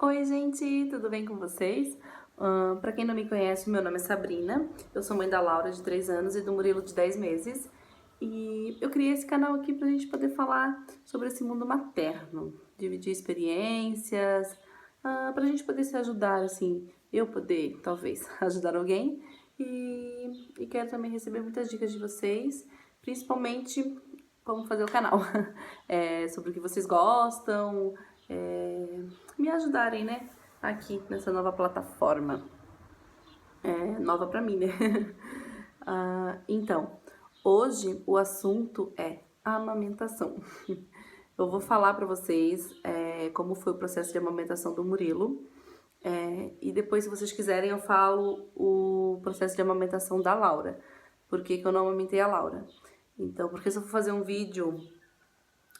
Oi, gente, tudo bem com vocês? Pra quem não me conhece, meu nome é Sabrina, eu sou mãe da Laura, de 3 anos, e do Murilo, de 10 meses. E eu criei esse canal aqui pra gente poder falar sobre esse mundo materno, dividir experiências, pra gente poder se ajudar, assim, eu poder, talvez, ajudar alguém. E quero também receber muitas dicas de vocês, principalmente como fazer o canal, sobre o que vocês gostam, me ajudarem, né, aqui nessa nova plataforma. Nova pra mim, né? Então, hoje o assunto é amamentação. Eu vou falar pra vocês como foi o processo de amamentação do Murilo. E depois, se vocês quiserem, eu falo o processo de amamentação da Laura. Por que que eu não amamentei a Laura? Então, porque se eu for fazer um vídeo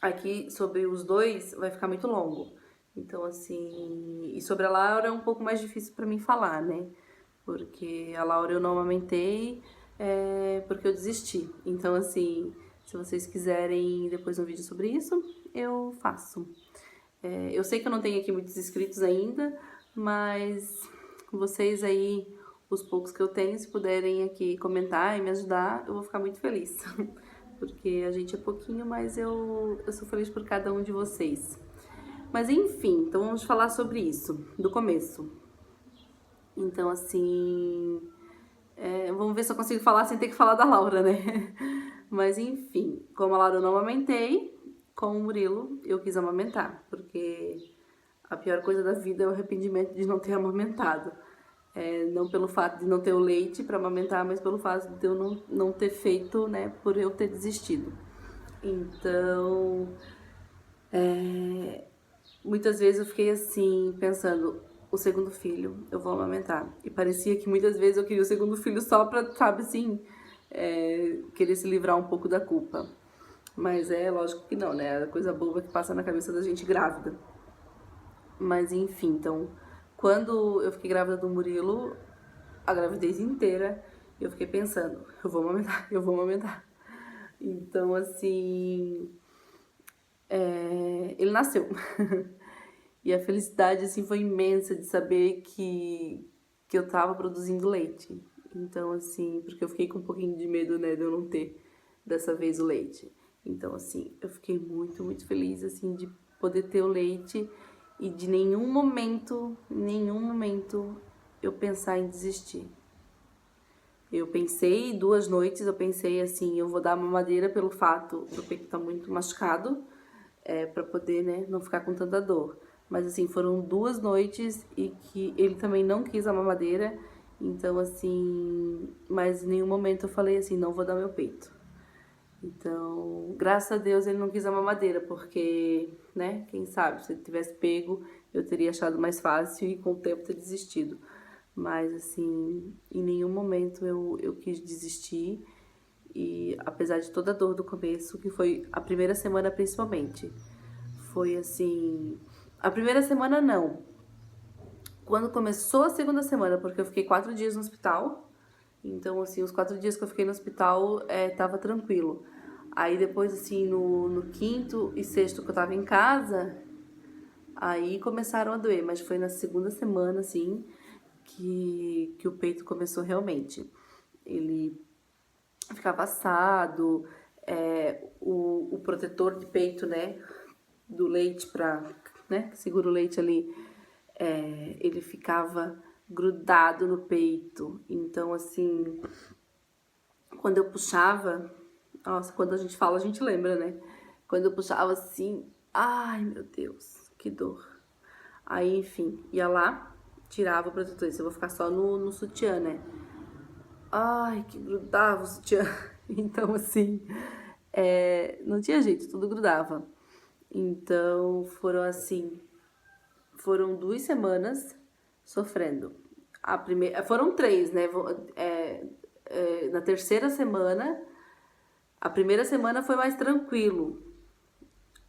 aqui sobre os dois, vai ficar muito longo. Então, assim, e sobre a Laura é um pouco mais difícil pra mim falar, né? Porque a Laura eu não amamentei, porque eu desisti. Então, assim, se vocês quiserem depois um vídeo sobre isso, eu faço. Eu sei que eu não tenho aqui muitos inscritos ainda, mas vocês aí, os poucos que eu tenho, se puderem aqui comentar e me ajudar, eu vou ficar muito feliz. Porque a gente é pouquinho, mas eu sou feliz por cada um de vocês. Mas enfim, então vamos falar sobre isso, do começo. Então, assim, vamos ver se eu consigo falar sem ter que falar da Laura, né? Mas enfim, como a Laura eu não amamentei, com o Murilo eu quis amamentar, porque a pior coisa da vida é o arrependimento de não ter amamentado. Não pelo fato de não ter o leite para amamentar, mas pelo fato de eu não ter feito, né, por eu ter desistido. Então, muitas vezes eu fiquei assim, pensando, o segundo filho eu vou amamentar. E parecia que muitas vezes eu queria o segundo filho só pra, sabe assim, querer se livrar um pouco da culpa. Mas é lógico que não, né? A coisa boba que passa na cabeça da gente grávida. Mas enfim, então, quando eu fiquei grávida do Murilo, a gravidez inteira, eu fiquei pensando, eu vou amamentar, eu vou amamentar. Então, assim, ele nasceu. E a felicidade, assim, foi imensa de saber que eu tava produzindo leite. Então, assim, porque eu fiquei com um pouquinho de medo, né, de eu não ter dessa vez o leite. Então, assim, eu fiquei muito, muito feliz, assim, de poder ter o leite e de nenhum momento eu pensar em desistir. Eu pensei, 2 noites, eu pensei assim, eu vou dar mamadeira pelo fato do peito estar muito machucado, para poder, né, não ficar com tanta dor. Mas assim, foram 2 noites e que ele também não quis a mamadeira, então assim, mas em nenhum momento eu falei assim, não vou dar meu peito. Então, graças a Deus ele não quis a mamadeira, porque, né, quem sabe, se ele tivesse pego, eu teria achado mais fácil e com o tempo ter desistido. Mas, assim, em nenhum momento eu quis desistir. E apesar de toda a dor do começo, que foi a primeira semana principalmente, foi assim. A primeira semana não. Quando começou a segunda semana, porque eu fiquei 4 dias no hospital. Então, assim, os 4 dias que eu fiquei no hospital, tava tranquilo. Aí depois, assim, no quinto e sexto que eu tava em casa, aí começaram a doer. Mas foi na segunda semana, assim, que o peito começou realmente. Ele ficava assado, o protetor de peito, né, do leite né, que segura o leite ali, ele ficava grudado no peito. Então, assim, quando eu puxava, nossa, quando a gente fala, a gente lembra, né? Quando eu puxava assim, ai meu Deus, que dor. Aí, enfim, ia lá, tirava o protetor, isso eu vou ficar só no sutiã, né? Ai, que grudava o sutiã. Então, assim, não tinha jeito, tudo grudava. Então, foram 2 semanas sofrendo. A primeira, foram 3, né? Na terceira semana, a primeira semana foi mais tranquilo.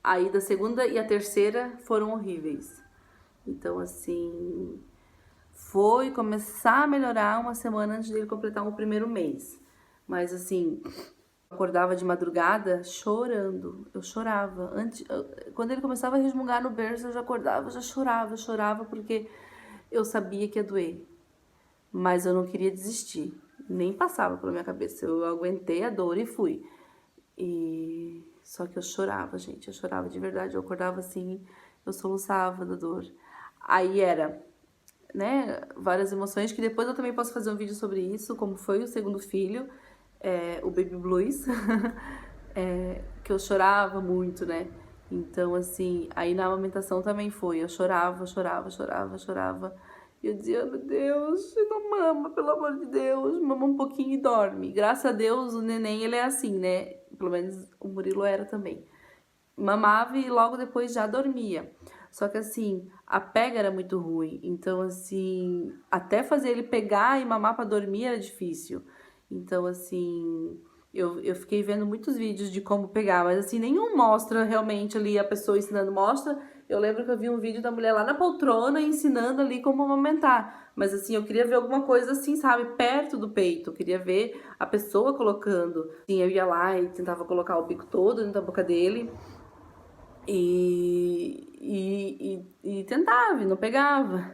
Aí da segunda e a terceira foram horríveis. Então, assim, foi começar a melhorar uma semana antes dele completar o primeiro mês. Mas, assim, Acordava de madrugada chorando, eu chorava. Quando ele começava a resmungar no berço, eu já acordava, já chorava, porque eu sabia que ia doer. Mas eu não queria desistir, nem passava pela minha cabeça. Eu aguentei a dor e fui. E só que eu chorava, gente, eu chorava de verdade. Eu acordava assim, eu soluçava da dor. Aí era, né, várias emoções, que depois eu também posso fazer um vídeo sobre isso, como foi o segundo filho, o Baby Blues, que eu chorava muito, né? Então, assim, aí na amamentação também foi, eu chorava. E eu dizia, meu Deus, não mama, pelo amor de Deus, mama um pouquinho e dorme. Graças a Deus, o neném, ele é assim, né? Pelo menos o Murilo era também. Mamava e logo depois já dormia. Só que assim, a pega era muito ruim. Então, assim, até fazer ele pegar e mamar pra dormir era difícil. Então, assim, eu fiquei vendo muitos vídeos de como pegar, mas assim, nenhum mostra realmente ali a pessoa ensinando. Mostra. Eu lembro que eu vi um vídeo da mulher lá na poltrona ensinando ali como amamentar. Mas assim, eu queria ver alguma coisa assim, sabe, perto do peito. Eu queria ver a pessoa colocando. Assim, eu ia lá e tentava colocar o bico todo dentro da boca dele. E tentava, e não pegava.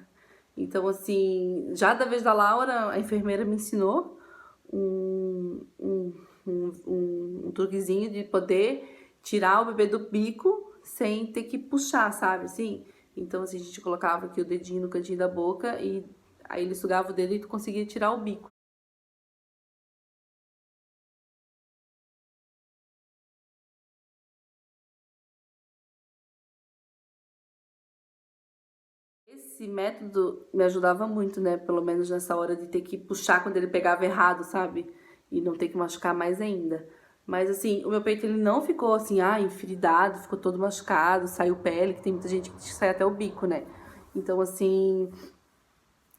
Então, assim, já da vez da Laura, a enfermeira me ensinou um truquezinho de poder tirar o bebê do bico sem ter que puxar, sabe? Assim, então, assim, a gente colocava aqui o dedinho no cantinho da boca e aí ele sugava o dedo e tu conseguia tirar o bico. Esse método me ajudava muito, né? Pelo menos nessa hora de ter que puxar quando ele pegava errado, sabe? E não ter que machucar mais ainda. Mas assim, o meu peito ele não ficou assim, enfiridado, ficou todo machucado, saiu pele, que tem muita gente que sai até o bico, né? Então assim,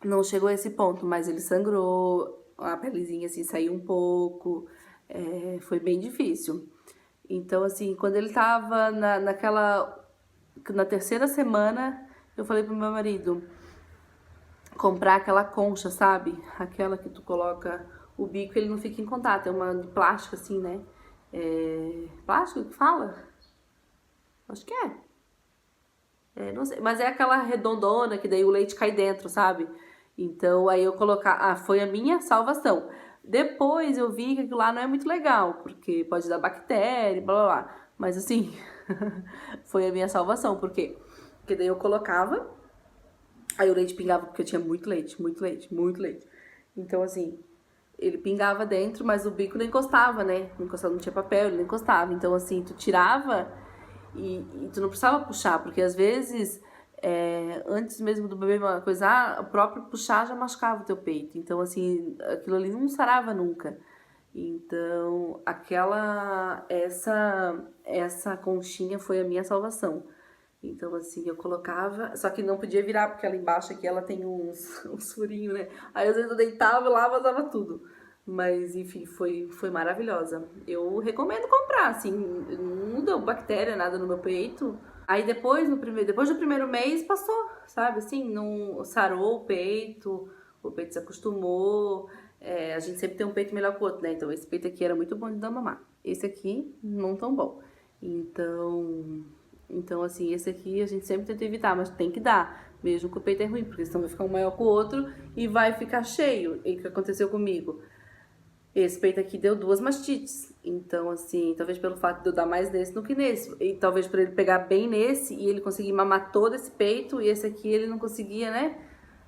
não chegou a esse ponto, mas ele sangrou, a pelezinha assim saiu um pouco, foi bem difícil. Então assim, quando ele tava na terceira semana, eu falei pro meu marido, comprar aquela concha, sabe? Aquela que tu coloca o bico, ele não fica em contato. É uma de plástico, assim, né? Plástico que fala? Acho que é. Não sei. Mas é aquela redondona que daí o leite cai dentro, sabe? Então aí eu colocar. Foi a minha salvação. Depois eu vi que aquilo lá não é muito legal, porque pode dar bactéria, blá blá blá. Mas assim, foi a minha salvação, porque daí eu colocava. Aí o leite pingava, porque eu tinha muito leite. Então, assim, ele pingava dentro, mas o bico não encostava, né? Não encostava, não tinha papel, ele não encostava. Então, assim, tu tirava e tu não precisava puxar, porque às vezes, antes mesmo do bebê coisar, o próprio puxar já machucava o teu peito. Então, assim, aquilo ali não sarava nunca. Então, essa conchinha foi a minha salvação. Então, assim, eu colocava, só que não podia virar, porque ela embaixo aqui, ela tem uns furinhos, né? Aí, às vezes, eu deitava lá, vazava tudo. Mas, enfim, foi maravilhosa. Eu recomendo comprar, assim, não deu bactéria, nada no meu peito. Aí, depois do primeiro mês, passou, sabe? Assim, não sarou o peito se acostumou. A gente sempre tem um peito melhor que o outro, né? Então, esse peito aqui era muito bom de dar mamar. Esse aqui, não tão bom. Então, assim, esse aqui a gente sempre tenta evitar, mas tem que dar, mesmo que o peito é ruim, porque senão vai ficar um maior que o outro e vai ficar cheio. E o que aconteceu comigo? Esse peito aqui deu 2 mastites. Então, assim, talvez pelo fato de eu dar mais nesse do que nesse. E talvez por ele pegar bem nesse e ele conseguir mamar todo esse peito, e esse aqui ele não conseguia, né?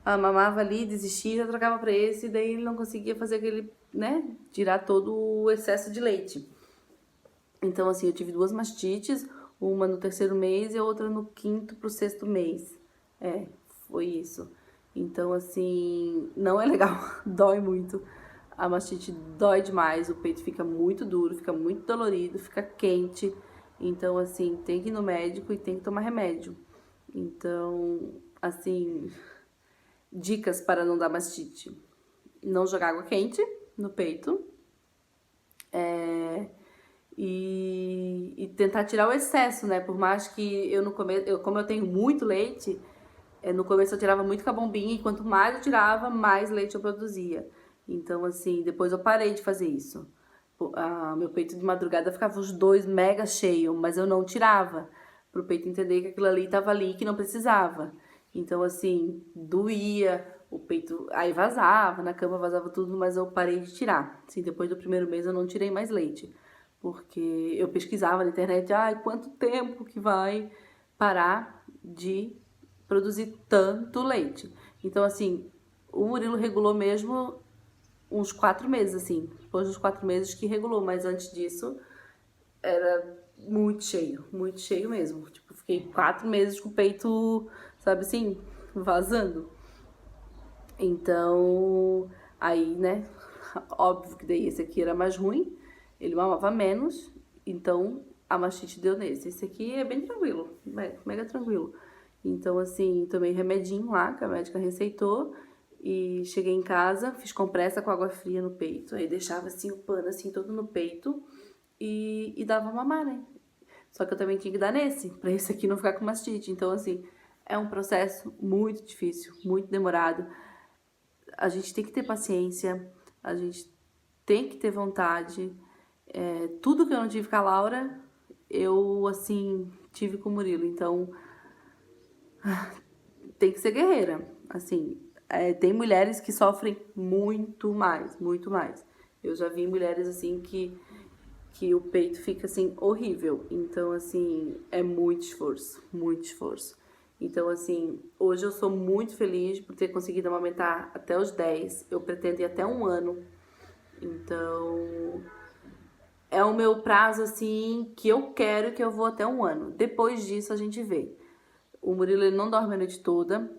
Mamava ali, desistia, já trocava pra esse, e daí ele não conseguia fazer aquele, né? Tirar todo o excesso de leite. Então, assim, eu tive 2 mastites, uma no terceiro mês e a outra no quinto pro sexto mês. Foi isso. Então, assim, não é legal, dói muito. A mastite dói demais, o peito fica muito duro, fica muito dolorido, fica quente. Então, assim, tem que ir no médico e tem que tomar remédio. Então, assim, dicas para não dar mastite. Não jogar água quente no peito. E tentar tirar o excesso, né? Por mais que eu no começo, como eu tenho muito leite, no começo eu tirava muito com a bombinha e quanto mais eu tirava, mais leite eu produzia. Então, assim, depois eu parei de fazer isso. Meu peito de madrugada ficava os dois mega cheio, mas eu não tirava, pro peito entender que aquilo ali tava ali, que não precisava. Então, assim, doía, o peito, aí vazava, na cama vazava tudo, mas eu parei de tirar. Assim, depois do primeiro mês eu não tirei mais leite, porque eu pesquisava na internet, quanto tempo que vai parar de produzir tanto leite. Então, assim, o Murilo regulou mesmo uns 4 meses, assim. Depois dos 4 meses que regulou, mas antes disso era muito cheio mesmo. Tipo, fiquei 4 meses com o peito, sabe assim, vazando. Então, aí, né, óbvio que daí esse aqui era mais ruim, ele mamava menos, então a mastite deu nesse. Esse aqui é bem tranquilo, mega tranquilo. Então, assim, tomei remedinho lá, que a médica receitou, e cheguei em casa, fiz compressa com água fria no peito, aí deixava assim o pano assim todo no peito e dava mamar, né? Só que eu também tinha que dar nesse, pra esse aqui não ficar com mastite. Então, assim, é um processo muito difícil, muito demorado. A gente tem que ter paciência, a gente tem que ter vontade. Tudo que eu não tive com a Laura, eu, assim, tive com o Murilo. Então, tem que ser guerreira. Assim, tem mulheres que sofrem muito mais, muito mais. Eu já vi mulheres, assim, que o peito fica, assim, horrível. Então, assim, é muito esforço, muito esforço. Então, assim, hoje eu sou muito feliz por ter conseguido amamentar até os 10. Eu pretendo ir até 1 ano. Então, é o meu prazo, assim, que eu quero que eu vou até 1 ano. Depois disso, a gente vê. O Murilo, ele não dorme a noite toda.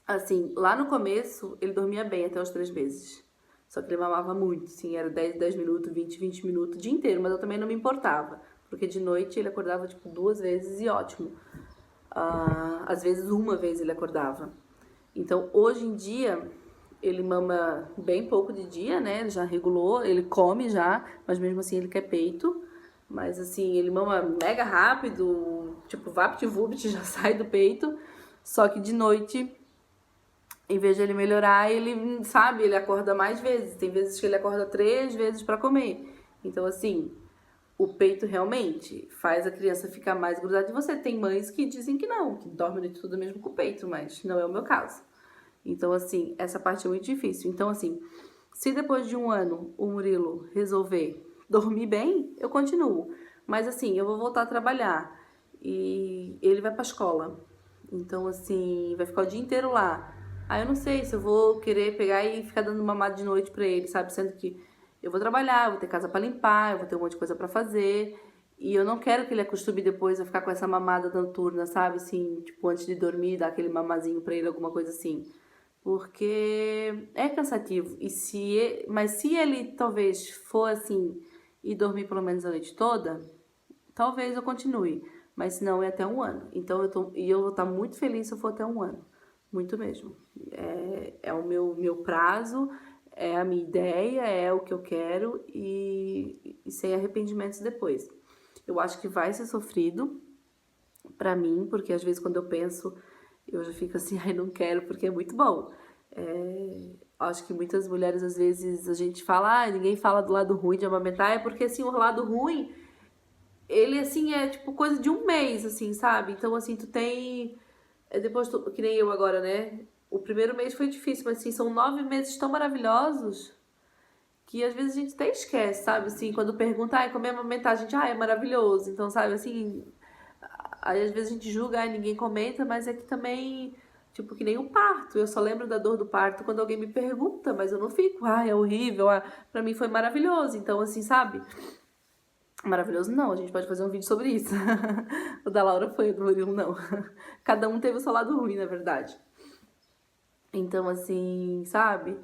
Assim, lá no começo, ele dormia bem até os 3 meses. Só que ele mamava muito, assim, era 10 minutos, 20 minutos, o dia inteiro. Mas eu também não me importava, porque de noite ele acordava, tipo, 2 vezes e ótimo. Às vezes uma vez ele acordava. Então, hoje em dia, ele mama bem pouco de dia, né? Ele já regulou, ele come já, mas mesmo assim ele quer peito. Mas assim, ele mama mega rápido, tipo, vapt-vupt, já sai do peito. Só que de noite, em vez de ele melhorar, ele, sabe, ele acorda mais vezes. Tem vezes que ele acorda 3 vezes pra comer. Então, assim, o peito realmente faz a criança ficar mais grudada. E você tem mães que dizem que não, que dormem de tudo mesmo com o peito, mas não é o meu caso. Então, assim, essa parte é muito difícil. Então, assim, se depois de 1 ano o Murilo resolver dormir bem, eu continuo. Mas, assim, eu vou voltar a trabalhar e ele vai pra escola. Então, assim, vai ficar o dia inteiro lá. Aí eu não sei se eu vou querer pegar e ficar dando mamada de noite pra ele, sabe? Sendo que eu vou trabalhar, eu vou ter casa pra limpar, eu vou ter um monte de coisa pra fazer. E eu não quero que ele acostume depois a ficar com essa mamada noturna, sabe? Assim, tipo, antes de dormir, dar aquele mamazinho pra ele, alguma coisa assim. Porque é cansativo. Mas se ele talvez for assim e dormir pelo menos a noite toda, talvez eu continue. Mas se não, é até 1 ano. Então eu vou estar muito feliz se eu for até 1 ano. Muito mesmo. É o meu prazo, é a minha ideia, é o que eu quero e sem arrependimentos depois. Eu acho que vai ser sofrido pra mim, porque às vezes quando eu penso, eu já fico assim, ai, não quero, porque é muito bom. Acho que muitas mulheres, às vezes, a gente fala, ninguém fala do lado ruim de amamentar, é porque, assim, o lado ruim, ele, assim, é, tipo, coisa de 1 mês, assim, sabe? Então, assim, tu tem... depois, que nem eu agora, né? O primeiro mês foi difícil, mas, assim, são 9 meses tão maravilhosos que, às vezes, a gente até esquece, sabe? Assim, quando pergunta, como é amamentar, a gente, é maravilhoso. Então, sabe, assim, aí às vezes a gente julga, ninguém comenta, mas é que também, tipo, que nem o parto. Eu só lembro da dor do parto quando alguém me pergunta, mas eu não fico, é horrível, pra mim foi maravilhoso. Então, assim, sabe? Maravilhoso não, a gente pode fazer um vídeo sobre isso. O da Laura foi, o do Murilo não. Cada um teve o seu lado ruim, na verdade. Então, assim, sabe?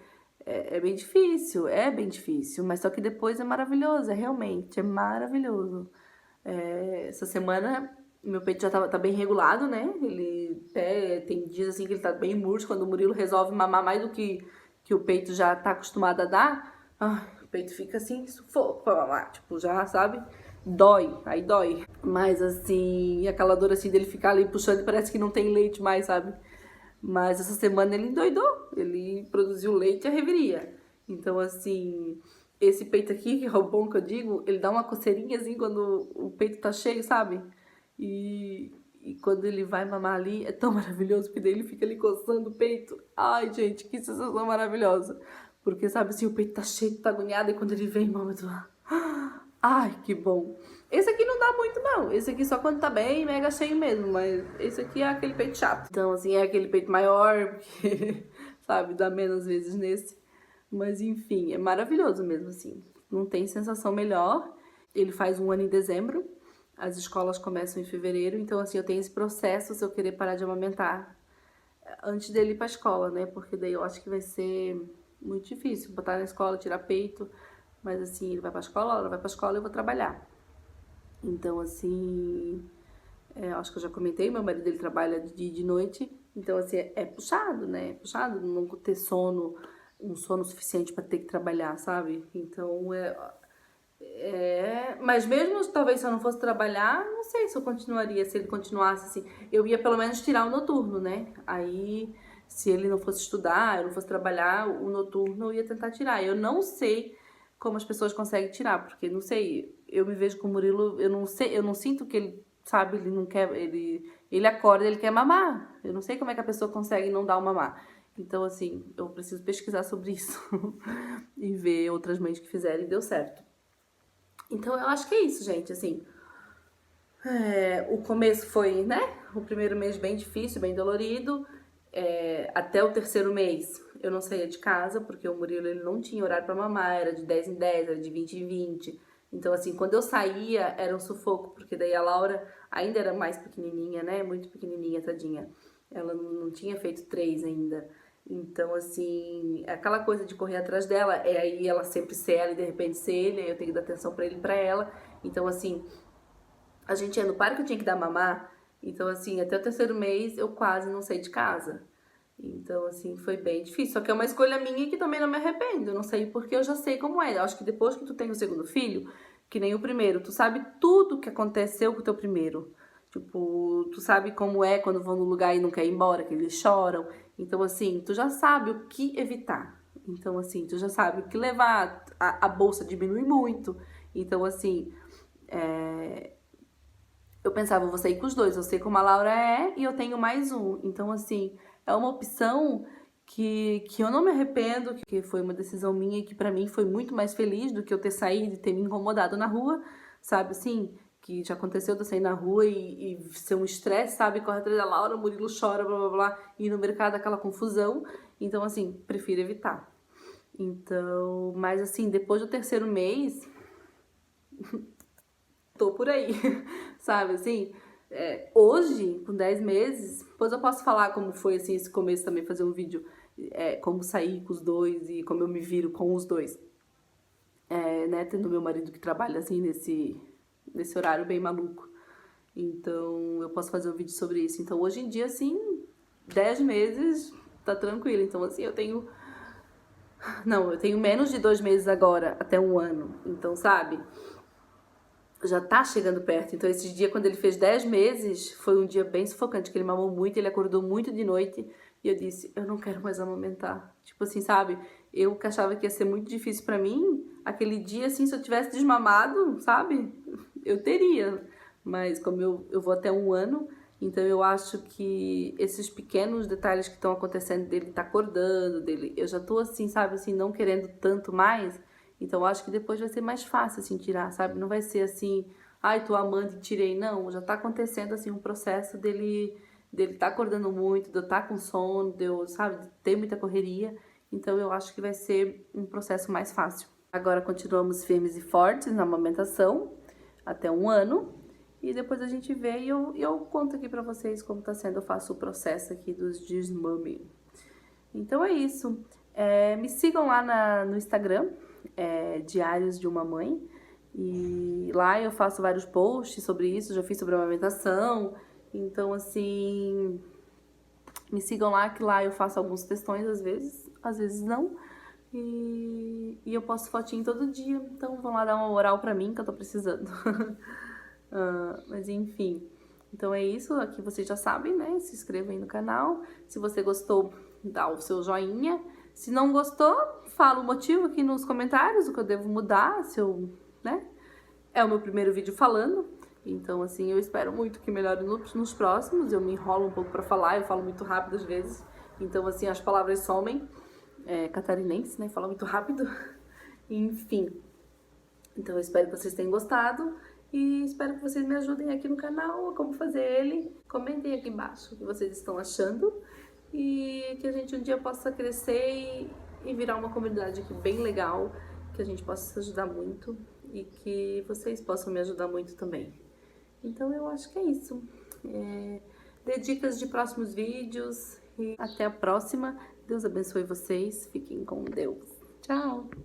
É bem difícil, mas só que depois é maravilhoso, realmente, é maravilhoso. Essa semana meu peito já tá bem regulado, né? Ele até tem dias assim que ele tá bem murcho, quando o Murilo resolve mamar mais do que o peito já tá acostumado a dar. O peito fica assim, sufoco pra mamar, tipo, já sabe? Dói, aí dói. Mas assim, aquela dor assim dele ficar ali puxando, parece que não tem leite mais, sabe? Mas essa semana ele endoidou, ele produziu leite e a reveria. Então, assim, esse peito aqui, que é o bom que eu digo, ele dá uma coceirinha assim quando o peito tá cheio, sabe? E quando ele vai mamar ali, é tão maravilhoso, porque daí ele fica ali coçando o peito. Ai, gente, que sensação maravilhosa. Porque, sabe assim, o peito tá cheio, tá agoniado, e quando ele vem, mama, tu... Ai, que bom. Esse aqui não dá muito, não. Esse aqui só quando tá bem, mega cheio mesmo. Mas esse aqui é aquele peito chato. Então, assim, é aquele peito maior, porque, sabe, dá menos vezes nesse. Mas, enfim, é maravilhoso mesmo, assim. Não tem sensação melhor. Ele faz 1 ano em dezembro. As escolas começam em fevereiro. Então, assim, eu tenho esse processo se eu querer parar de amamentar antes dele ir pra escola, né? Porque daí eu acho que vai ser muito difícil botar na escola, tirar peito. Mas, assim, ele vai pra escola, ela vai pra escola e eu vou trabalhar. Então, assim, acho que eu já comentei, meu marido ele trabalha de dia e de noite, então, assim, é puxado, né? É puxado não ter sono, um sono suficiente para ter que trabalhar, sabe? Então, mas mesmo talvez se eu não fosse trabalhar, não sei se eu continuaria, se ele continuasse assim. Eu ia pelo menos tirar o noturno, né? Aí, se ele não fosse estudar, eu não fosse trabalhar, o noturno eu ia tentar tirar. Eu não sei como as pessoas conseguem tirar, porque não sei, eu me vejo com o Murilo, eu não sei, eu não sinto que ele, sabe, ele não quer, ele acorda, ele quer mamar. Eu não sei como é que a pessoa consegue não dar o mamar. Então, assim, eu preciso pesquisar sobre isso e ver outras mães que fizeram e deu certo. Então, eu acho que é isso, gente, assim, o começo foi, né, o primeiro mês bem difícil, bem dolorido, até o terceiro mês eu não saía de casa, porque o Murilo ele não tinha horário para mamar, era de 10 em 10, era de 20 em 20. Então, assim, quando eu saía, era um sufoco, porque daí a Laura ainda era mais pequenininha, né? Muito pequenininha, tadinha. Ela não tinha feito 3 ainda. Então, assim, aquela coisa de correr atrás dela, aí ela sempre ser ela e de repente ser ele, aí eu tenho que dar atenção pra ele e pra ela. Então, assim, a gente ia no parque, eu tinha que dar mamar. Então, assim, até o terceiro mês eu quase não saí de casa. Então, assim, foi bem difícil. Só que é uma escolha minha que também não me arrependo. Eu não sei porque eu já sei como é. Eu acho que depois que tu tem o segundo filho, que nem o primeiro, tu sabe tudo que aconteceu com o teu primeiro. Tipo, tu sabe como é quando vão no lugar e não quer ir embora, que eles choram. Então, assim, tu já sabe o que evitar. Então, assim, tu já sabe o que levar. A bolsa diminui muito. Então, assim, eu pensava, eu vou sair com os dois. Eu sei como a Laura é e eu tenho mais um. Então, assim, é uma opção que eu não me arrependo, que foi uma decisão minha e que pra mim foi muito mais feliz do que eu ter saído e ter me incomodado na rua, sabe, assim, que já aconteceu de eu sair na rua e ser um estresse, sabe, corre atrás da Laura, o Murilo chora, blá, blá, blá, e ir no mercado aquela confusão, então, assim, prefiro evitar. Então, mas assim, depois do terceiro mês, tô por aí, sabe, assim, hoje, com 10 meses, depois eu posso falar como foi, assim, esse começo também, fazer um vídeo, como sair com os dois e como eu me viro com os dois, né, tendo meu marido que trabalha, assim, nesse horário bem maluco, então eu posso fazer um vídeo sobre isso. Então, hoje em dia, assim, 10 meses, tá tranquilo, então, assim, eu tenho menos de 2 meses agora, até 1 ano, então, sabe, já tá chegando perto. Então, esse dia, quando ele fez 10 meses, foi um dia bem sufocante, que ele mamou muito, ele acordou muito de noite, e eu disse, eu não quero mais amamentar. Tipo assim, sabe? Eu que achava que ia ser muito difícil pra mim, aquele dia, assim, se eu tivesse desmamado, sabe? Eu teria. Mas como eu vou até 1 ano, então eu acho que esses pequenos detalhes que estão acontecendo, dele tá acordando, dele, eu já tô assim, sabe, assim, não querendo tanto mais, então eu acho que depois vai ser mais fácil, assim, tirar, sabe, não vai ser assim, ai, tô amando e tirei, não, já tá acontecendo, assim, um processo dele tá acordando muito, de eu tá com sono, de eu, sabe, de ter muita correria, então eu acho que vai ser um processo mais fácil. Agora continuamos firmes e fortes na amamentação, até 1 ano, e depois a gente vê e eu conto aqui pra vocês como tá sendo, eu faço o processo aqui dos desmame. Então é isso. Me sigam lá no Instagram, Diários de uma Mãe, e lá eu faço vários posts sobre isso, já fiz sobre a amamentação, então assim, me sigam lá que lá eu faço alguns textões às vezes não, e eu posto fotinho todo dia, então vão lá dar uma moral pra mim que eu tô precisando. Mas enfim, então é isso, aqui vocês já sabem, né? Se inscreva aí no canal. Se você gostou, dá o seu joinha. Se não gostou, falo o motivo aqui nos comentários, o que eu devo mudar, se eu, né? É o meu primeiro vídeo falando, então assim, eu espero muito que melhore nos próximos. Eu me enrolo um pouco pra falar, eu falo muito rápido às vezes, então assim, as palavras somem. Catarinense, né? Fala muito rápido. Enfim, então eu espero que vocês tenham gostado e espero que vocês me ajudem aqui no canal a como fazer ele. Comentem aqui embaixo o que vocês estão achando e que a gente um dia possa crescer e virar uma comunidade aqui bem legal, que a gente possa se ajudar muito e que vocês possam me ajudar muito também. Então eu acho que é isso. Dê dicas de próximos vídeos e até a próxima. Deus abençoe vocês. Fiquem com Deus. Tchau!